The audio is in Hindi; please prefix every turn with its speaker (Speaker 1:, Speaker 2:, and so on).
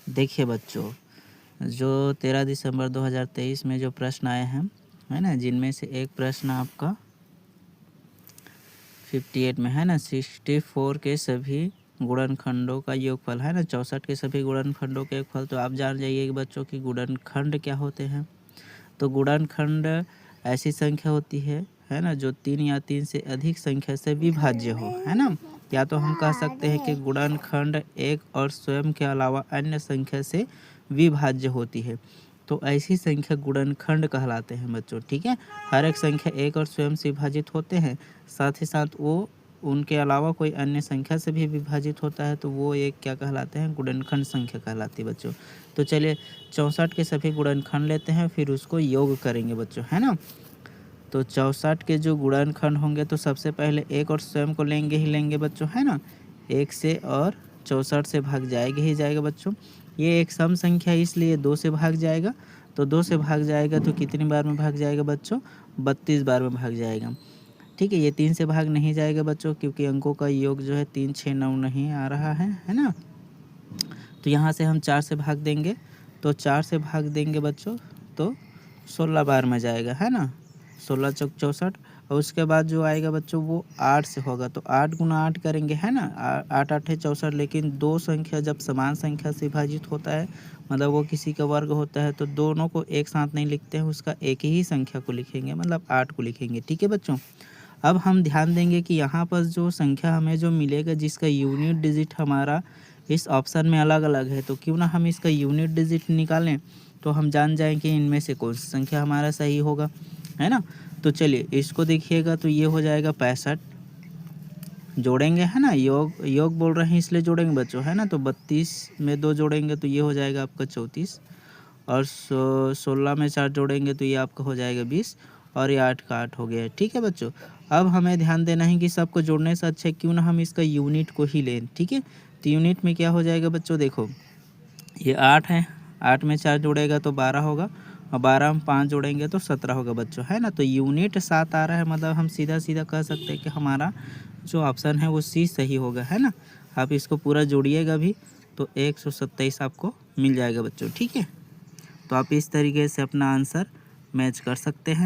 Speaker 1: देखिए बच्चों, जो 13 दिसंबर 2023 में जो प्रश्न आए हैं, है ना, जिनमें से एक प्रश्न आपका 58 में है ना, 64 के सभी गुणनखंडों का योगफल, है ना, 64 के सभी गुणनखंडों के योगफल। तो आप जान जाइए कि बच्चों की गुणनखंड क्या होते हैं। तो गुणनखंड ऐसी संख्या होती है ना, जो 3 या 3 से अधिक संख्या से विभाज्य हो, है ना। या तो हम कह सकते हैं कि गुणनखंड एक और स्वयं के अलावा अन्य संख्या से विभाज्य होती है। तो ऐसी संख्या गुणनखंड कहलाते हैं बच्चों, ठीक है। हर एक संख्या एक और स्वयं से विभाजित होते हैं, साथ ही साथ वो उनके अलावा कोई अन्य संख्या से भी विभाजित होता है, तो वो एक क्या कहलाते हैं, गुणनखंड संख्या कहलाती है बच्चों। तो चलिए 64 के सभी गुणनखंड लेते हैं, फिर उसको योग करेंगे बच्चों, है ना। तो 64 के जो गुणनखंड होंगे तो सबसे पहले एक और स्वयं को लेंगे ही लेंगे बच्चों, है ना। एक से और 64 से भाग जाएगा ही जाएगा बच्चों। ये एक सम संख्या इसलिए 2 से भाग जाएगा। तो 2 से भाग जाएगा तो कितनी बार में भाग जाएगा बच्चों, 32 बार में भाग जाएगा, ठीक है। ये 3 से भाग नहीं जाएगा बच्चों, क्योंकि अंकों का योग जो है 3 6 9 नहीं आ रहा है ना। तो यहाँ से हम 4 से भाग देंगे, तो 4 से भाग देंगे बच्चों तो 16 बार में जाएगा, है ना। 16 चौक 64, और उसके बाद जो आएगा बच्चों वो 8 से होगा। तो 8 गुना 8 करेंगे, है ना। 8 8 है 64। लेकिन दो संख्या जब समान संख्या से विभाजित होता है, मतलब वो किसी का वर्ग होता है, तो दोनों को एक साथ नहीं लिखते हैं, उसका एक ही संख्या को लिखेंगे, मतलब 8 को लिखेंगे, ठीक है बच्चों। अब हम ध्यान देंगे कि यहाँ पर जो संख्या हमें जो मिलेगा, जिसका यूनिट डिजिट हमारा इस ऑप्शन में अलग अलग है, तो क्यों ना हम इसका यूनिट डिजिट निकालें, तो हम जान जाएं कि इनमें से कौन सी संख्या हमारा सही होगा, है ना। तो चलिए इसको देखिएगा, तो ये हो जाएगा 65, जोड़ेंगे, है ना। योग योग बोल रहे हैं इसलिए जोड़ेंगे बच्चों, है ना। तो 32 में 2 जोड़ेंगे तो ये हो जाएगा आपका 34, और 16 में 4 जोड़ेंगे तो ये आपका हो जाएगा 20, और ये 8 का 8 हो गया है, ठीक है बच्चों। अब हमें ध्यान देना है कि सबको जोड़ने से अच्छा क्यों ना हम इसका यूनिट को ही लें, ठीक है। तो यूनिट में क्या हो जाएगा बच्चों, देखो ये 8 है, 8 में 4 जोड़ेगा तो 12 होगा, और 12 में 5 जोड़ेंगे तो 17 होगा बच्चों, है ना। तो यूनिट 7 आ रहा है, मतलब हम सीधा सीधा कह सकते हैं कि हमारा जो ऑप्शन है वो सी सही होगा, है ना। आप इसको पूरा जोड़िएगा भी तो 127 आपको मिल जाएगा बच्चों, ठीक है। तो आप इस तरीके से अपना आंसर मैच कर सकते हैं।